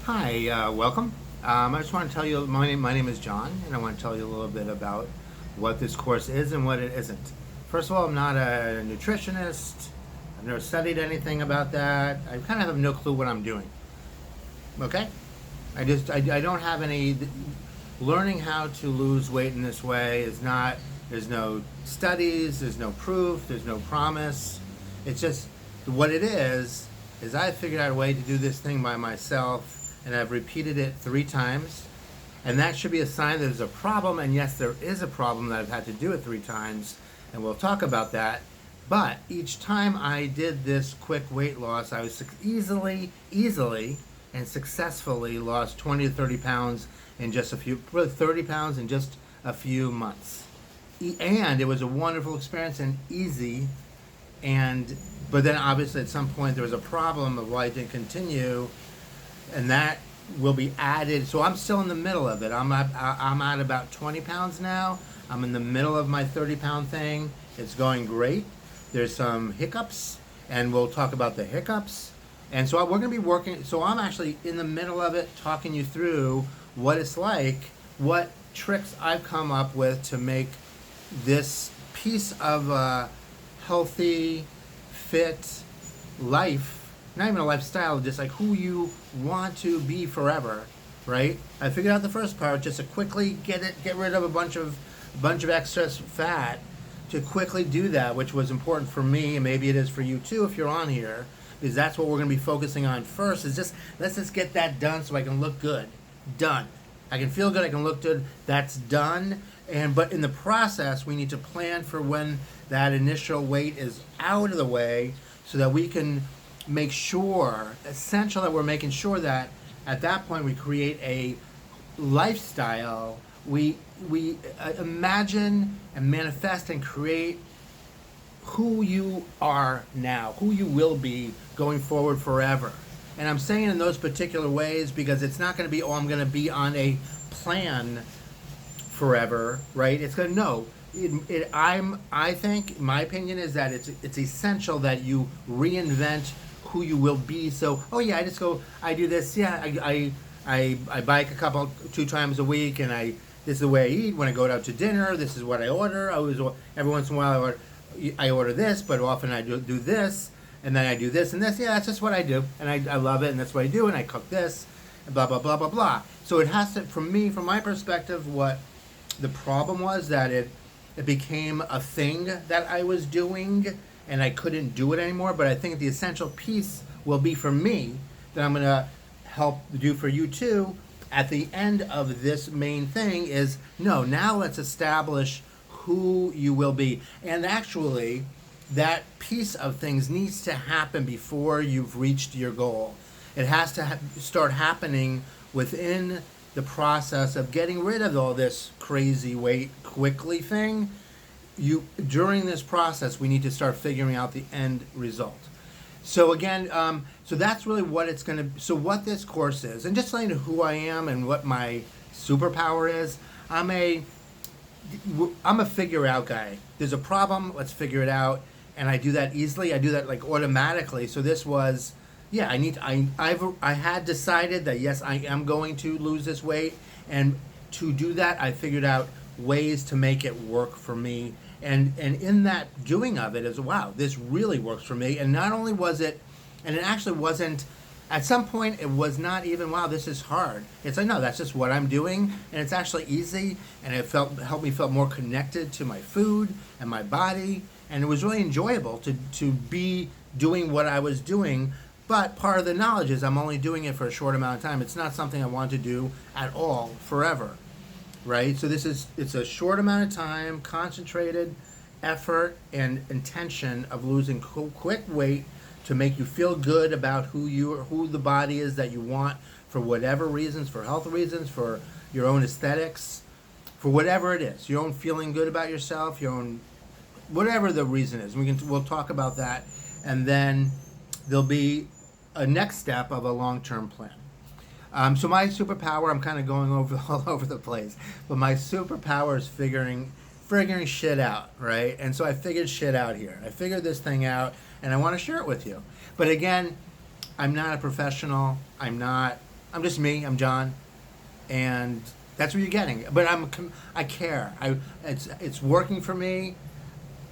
Hi, welcome. I just want to tell you, my name is John, and I want to tell you a little bit about what this course is and what it isn't. First of all, I'm not a nutritionist. I've never studied anything about that. I kind of have no clue what I'm doing. Okay? I don't have any. Learning how to lose weight in this way is not, there's no studies, there's no proof, there's no promise. It's just what it is I figured out a way to do this thing by myself, and I've repeated it 3 times. And that should be a sign that there's a problem. And yes, there is a problem that I've had to do it 3 times, and we'll talk about that. But each time I did this quick weight loss, I was easily, and successfully lost 20 to 30 pounds in just a few, really 30 pounds in just a few months. And it was a wonderful experience and easy. And but then obviously at some point there was a problem of why I didn't continue, and that will be added. So I'm still in the middle of it. I'm at about 20 pounds now. I'm in the middle of my 30-pound thing. It's going great. There's some hiccups, and we'll talk about the hiccups. And so we're going to be working. So I'm actually in the middle of it, talking you through what it's like, what tricks I've come up with to make this piece of a healthy, fit life, not even a lifestyle, just like who you want to be forever, right? I figured out the first part, just to quickly get rid of a bunch of excess fat, to quickly do that, which was important for me, and maybe it is for you too if you're on here, because that's what we're going to be focusing on first. Is just let's just get that done so I can look good. Done. I can feel good. I can look good. That's done. But in the process, we need to plan for when that initial weight is out of the way, so that we can make sure, essential that we're making sure that at that point we create a lifestyle. We imagine and manifest and create who you are now, who you will be going forward forever. And I'm saying in those particular ways because it's not going to be, oh, I'm going to be on a plan forever, right? It's going to, no. I think, my opinion is that it's essential that you reinvent who you will be. So, oh yeah, I do this. Yeah, I bike 2 times a week, and this is the way I eat. When I go out to dinner, this is what I order. Every once in a while I order this, but often I do this, and then I do this and this. Yeah, that's just what I do, and I love it, and that's what I do, and I cook this, and blah blah blah blah blah. So it has to, from my perspective, what the problem was that it became a thing that I was doing, and I couldn't do it anymore. But I think the essential piece will be for me that I'm going to help do for you too at the end of this main thing is, no, now let's establish who you will be. And actually, that piece of things needs to happen before you've reached your goal. It has to start happening within the process of getting rid of all this crazy weight quickly thing. During this process, we need to start figuring out the end result. So again, so that's really what it's going to. So what this course is, and just telling you who I am and what my superpower is. I'm a figure out guy. There's a problem, let's figure it out, and I do that easily. I do that like automatically. So this was, yeah, I had decided that yes, I am going to lose this weight, and to do that, I figured out ways to make it work for me. And in that doing of it is, wow, this really works for me. And not only was it, and it actually wasn't, at some point it was not even, wow, this is hard. It's like, no, that's just what I'm doing, and it's actually easy, and it helped me feel more connected to my food and my body, and it was really enjoyable to be doing what I was doing. But part of the knowledge is I'm only doing it for a short amount of time. It's not something I want to do at all forever. Right? So it's a short amount of time, concentrated effort and intention of losing quick weight to make you feel good about who the body is that you want for whatever reasons, for health reasons, for your own aesthetics, for whatever it is, your own feeling good about yourself, your own, whatever the reason is. We'll talk about that, and then there'll be a next step of a long-term plan. So my superpower, I'm kind of going all over the place, but my superpower is figuring shit out, right? And so I figured shit out here. I figured this thing out, and I want to share it with you. But again, I'm not a professional. I'm not I'm just me. I'm John, and that's what you're getting. But I care. It's working for me.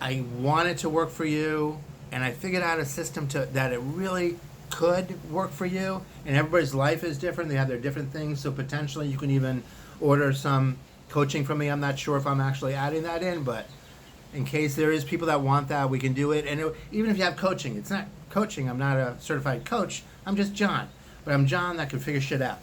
I want it to work for you, and I figured out a system that it really could work for you. And everybody's life is different. They have their different things, so potentially you can even order some coaching from me. I'm not sure if I'm actually adding that in, but in case there is people that want that, we can do it. And even if you have coaching, it's not coaching. I'm not a certified coach. I'm just John. But I'm John that can figure shit out.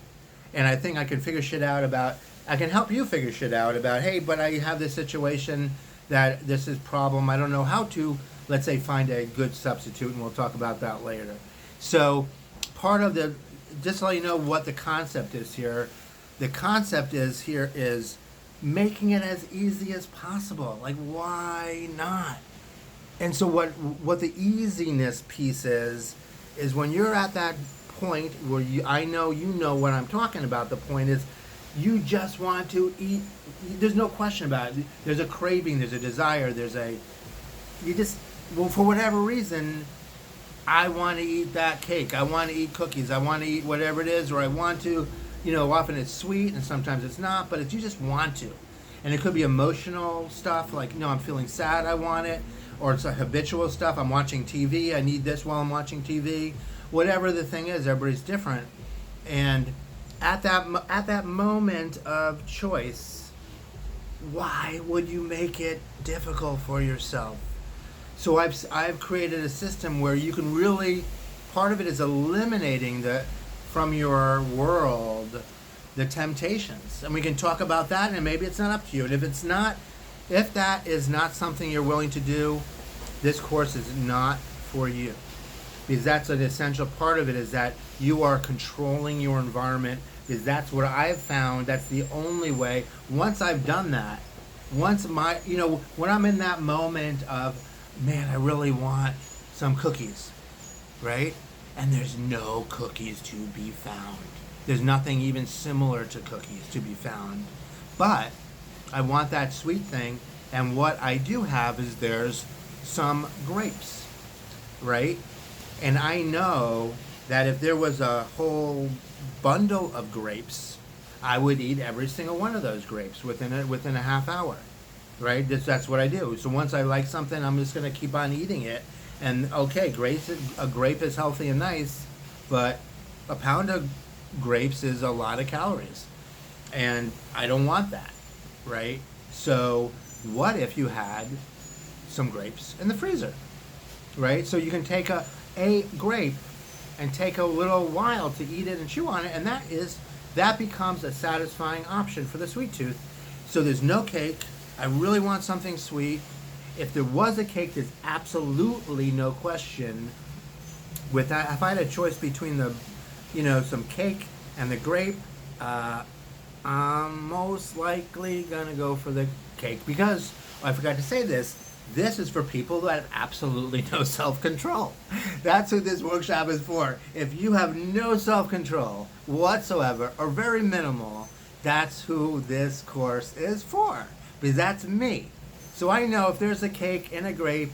And I think I can figure shit out about, I can help you figure shit out about, hey, but I have this situation that this is problem. I don't know how to, let's say, find a good substitute, and we'll talk about that later. So part of just to let you know what the concept is here, the concept is making it as easy as possible. Like, why not? And so what the easiness piece is when you're at that point where I know you know what I'm talking about. The point is you just want to eat. There's no question about it. There's a craving, there's a desire, for whatever reason, I want to eat that cake. I want to eat cookies. I want to eat whatever it is, or I want to, often it's sweet and sometimes it's not, but you just want to. And it could be emotional stuff like, I'm feeling sad, I want it. Or it's a habitual stuff, I'm watching TV, I need this while I'm watching TV. Whatever the thing is, everybody's different. And at that moment of choice, why would you make it difficult for yourself? So I've created a system where you can really, part of it is eliminating from your world the temptations. And we can talk about that, and maybe it's not up to you. And if that is not something you're willing to do, this course is not for you. Because that's an essential part of it, is that you are controlling your environment. Because that's what I've found, that's the only way. Once I've done that, when I'm in that moment of, man, I really want some cookies, right? And there's no cookies to be found. There's nothing even similar to cookies to be found. But I want that sweet thing, and what I do have is there's some grapes, right? And I know that if there was a whole bundle of grapes, I would eat every single one of those grapes within a half hour, right? That's what I do. So once I like something, I'm just going to keep on eating it. And okay, a grape is healthy and nice, but a pound of grapes is a lot of calories, and I don't want that, right? So what if you had some grapes in the freezer, right? So you can take a grape and take a little while to eat it and chew on it, and that becomes a satisfying option for the sweet tooth. So there's no cake. I really want something sweet. If there was a cake, there's absolutely no question with that. If I had a choice between some cake and the grape, I'm most likely gonna go for the cake, because I forgot to say this is for people that have absolutely no self-control. That's who this workshop is for. If you have no self-control whatsoever, or very minimal, that's who this course is for, because that's me. So I know if there's a cake and a grape,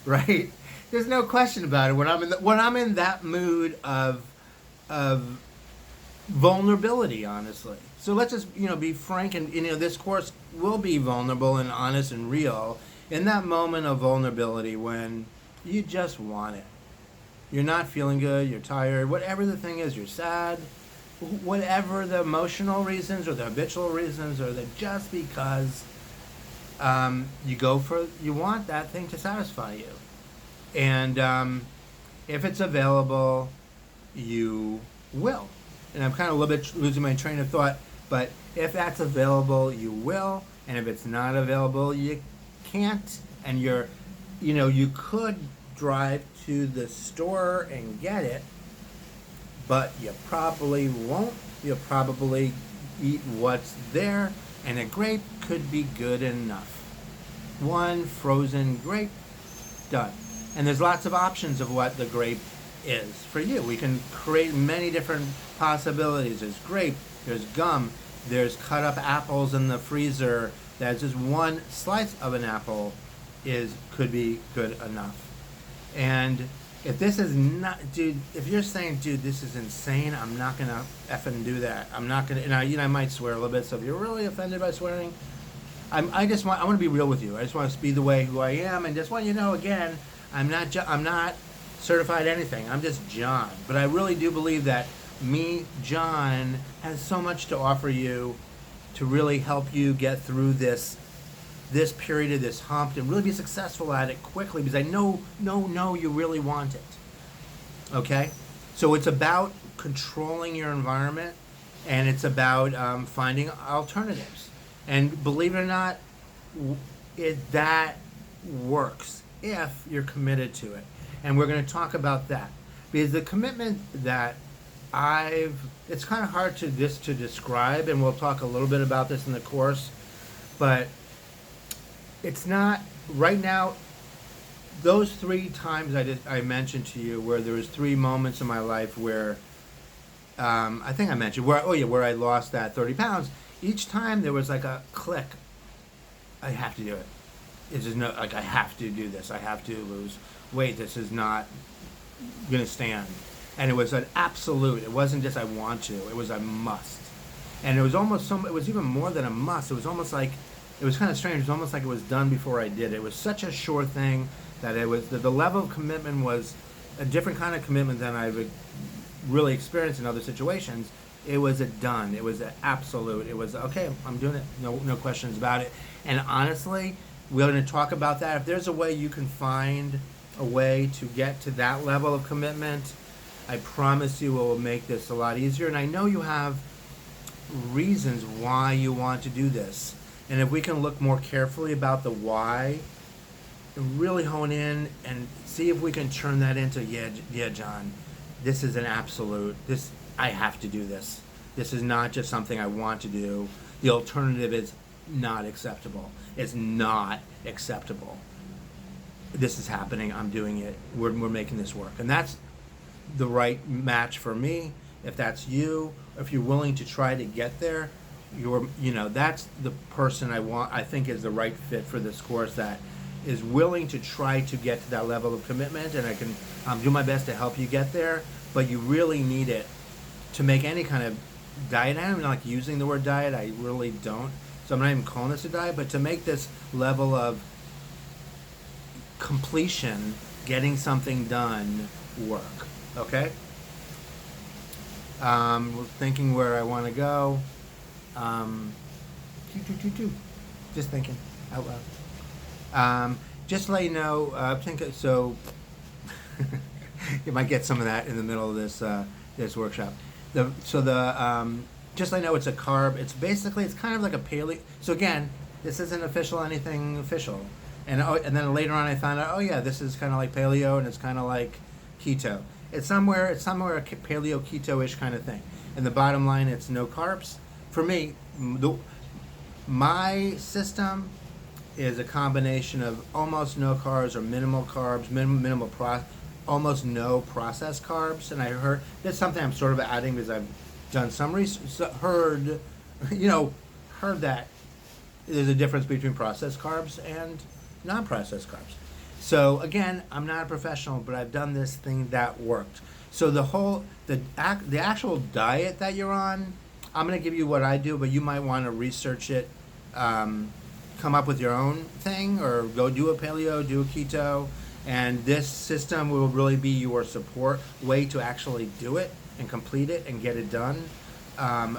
right, there's no question about it when I'm in that mood of vulnerability, honestly. So let's just be frank, and this course will be vulnerable and honest and real in that moment of vulnerability when you just want it. You're not feeling good, you're tired, whatever the thing is, you're sad, whatever the emotional reasons or the habitual reasons, or just because you want that thing to satisfy you. And if it's available, you will. And I'm kind of a little bit losing my train of thought, but if that's available, you will. And if it's not available, you can't. And you could drive to the store and get it, but you probably won't. You'll probably eat what's there, and a grape could be good enough. One frozen grape, done. And there's lots of options of what the grape is for you. We can create many different possibilities. There's grape, there's gum, there's cut up apples in the freezer. That's just one slice of an apple could be good enough. And If this is not, dude, if you're saying, dude, this is insane, I'm not gonna effing do that. I'm not gonna, and I might swear a little bit. So if you're really offended by swearing, I want to be real with you. I just want to be the way who I am, and just want you to know again, I'm not certified anything. I'm just John. But I really do believe that me, John, has so much to offer you to really help you get through this period of this hump and really be successful at it quickly, because I know you really want it. Okay? So it's about controlling your environment, and it's about finding alternatives. And believe it or not, that works if you're committed to it. And we're going to talk about that. Because the commitment that it's kind of hard to describe, and we'll talk a little bit about this in the course, but it's not right now. Those 3 times I mentioned to you, where there was 3 moments in my life where I think I mentioned where I lost that 30 pounds. Each time there was like a click. I have to do it. It's just I have to do this. I have to lose weight. This is not gonna stand. And it was an absolute. It wasn't just I want to. It was a must. And it was almost it was even more than a must. It was almost like, it was kind of strange. It was almost like it was done before I did it. It was such a sure thing that it was the level of commitment was a different kind of commitment than I've really experienced in other situations. It was a done. It was an absolute. It was okay. I'm doing it. No questions about it. And honestly, we're going to talk about that. If there's a way you can find a way to get to that level of commitment, I promise you it will make this a lot easier. And I know you have reasons why you want to do this. And if we can look more carefully about the why, and really hone in and see if we can turn that into, yeah, John, this is an absolute. I have to do this. This is not just something I want to do. The alternative is not acceptable. It's not acceptable. This is happening. I'm doing it. We're making this work. And that's the right match for me. If that's you, if you're willing to try to get there, that's the person I think is the right fit for this course, that is willing to try to get to that level of commitment, and I can do my best to help you get there, but you really need it to make any kind of diet. I'm not like using the word diet, I really don't, so I'm not even calling this a diet, but to make this level of completion, getting something done, work. Okay? Thinking where I want to go. Just thinking out loud. Just to let you know, so you might get some of that in the middle of this workshop. Just to let you know, it's a carb. It's kind of like a paleo. So again, this isn't anything official. And then later on I found out, this is kind of like paleo, and it's kind of like keto. It's somewhere a paleo keto-ish kind of thing. And the bottom line, it's no carbs. For me, my system is a combination of almost no carbs or minimal carbs, almost no processed carbs. And I heard that's something I'm sort of adding because I've done some research, heard that there's a difference between processed carbs and non-processed carbs. So again, I'm not a professional, but I've done this thing that worked. So the actual diet that you're on, I'm going to give you what I do, but you might want to research it, come up with your own thing, or go do a paleo, do a keto, and this system will really be your support way to actually do it and complete it and get it done,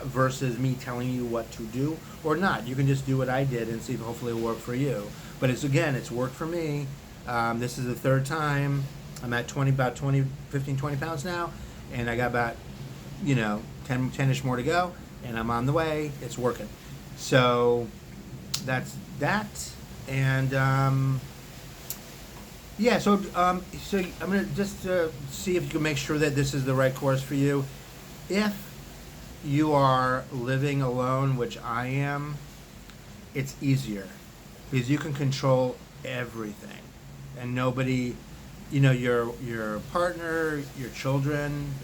versus me telling you what to do or not. You can just do what I did and see if hopefully it'll work for you. But it's worked for me. This is the 3rd time. I'm at 15, 20 pounds now, and I got about 10-ish more to go, and I'm on the way. It's working. So that's that. And so I'm going to just see if you can make sure that this is the right course for you. If you are living alone, which I am, it's easier because you can control everything, and nobody, your partner, your children,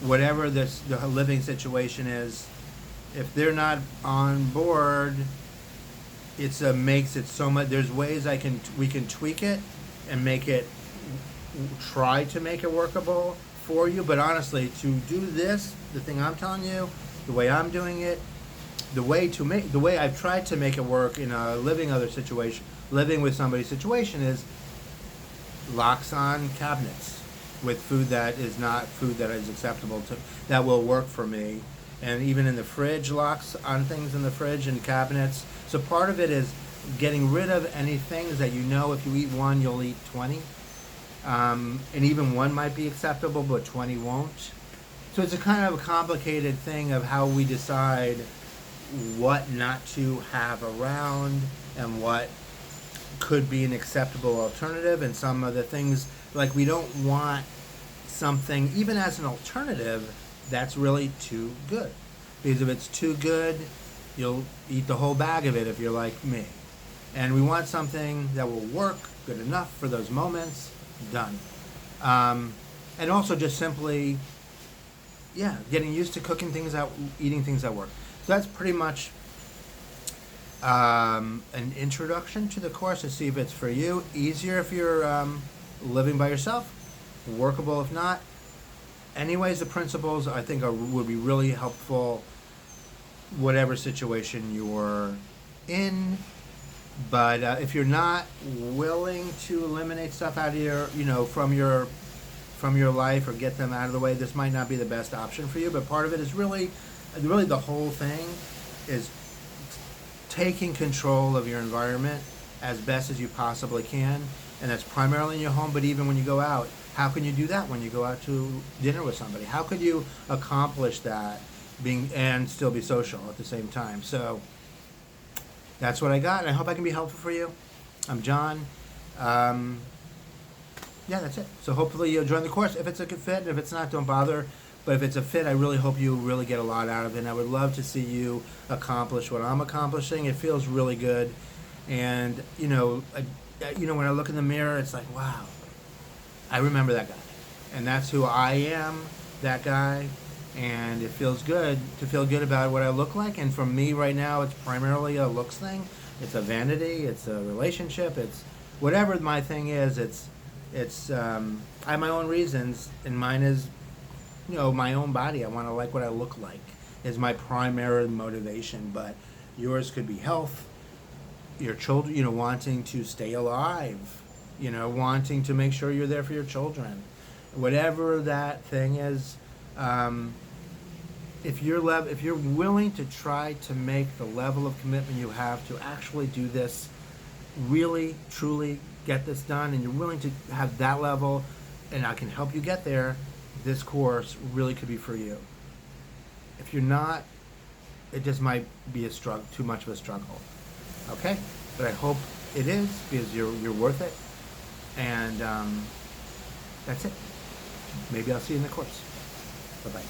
whatever the living situation is, if they're not on board, makes it so much. There's ways we can tweak it and make it try to make it workable for you. But honestly, to do this, the thing I'm telling you, the way I'm doing it, the way I've tried to make it work in a living with somebody's situation is locks on cabinets with food that is not food that is acceptable to that will work for me, and even in the fridge, locks on things in the fridge and cabinets. So part of it is getting rid of any things that you know if you eat one you'll eat 20, and even one might be acceptable but 20 won't. So it's a kind of a complicated thing of how we decide what not to have around and what could be an acceptable alternative, and some of the things, like, we don't want something even as an alternative that's really too good, because if it's too good you'll eat the whole bag of it if you're like me, and we want something that will work good enough for those moments. Done. And also just simply, yeah, getting used to cooking things out, eating things that work. So that's pretty much an introduction to the course to see if it's for you. Easier if you're living by yourself, workable if not. Anyways, the principles I think would be really helpful whatever situation you're in. But if you're not willing to eliminate stuff out of your, from your life, or get them out of the way, this might not be the best option for you. But part of it is really the whole thing is taking control of your environment as best as you possibly can, and that's primarily in your home. But even when you go out, how can you do that when you go out to dinner with somebody? How could you accomplish that and still be social at the same time? So that's what I got, and I hope I can be helpful for you. I'm John. Yeah, that's it. So hopefully you'll join the course. If it's a good fit, if it's not, don't bother. But if it's a fit, I really hope you really get a lot out of it. And I would love to see you accomplish what I'm accomplishing. It feels really good. And, when I look in the mirror, it's like, wow, I remember that guy. And that's who I am, that guy. And it feels good to feel good about what I look like. And for me right now, it's primarily a looks thing. It's a vanity. It's a relationship. It's whatever my thing is. I have my own reasons, and mine is, my own body. I want to like what I look like is my primary motivation. But yours could be health, your children, wanting to stay alive, wanting to make sure you're there for your children, whatever that thing is. If you're willing to try to make the level of commitment you have to actually do this, really, truly get this done, and you're willing to have that level, and I can help you get there, this course really could be for you. If you're not, it just might be too much of a struggle. Okay? But I hope it is, because you're worth it. And that's it. Maybe I'll see you in the course. Bye-bye.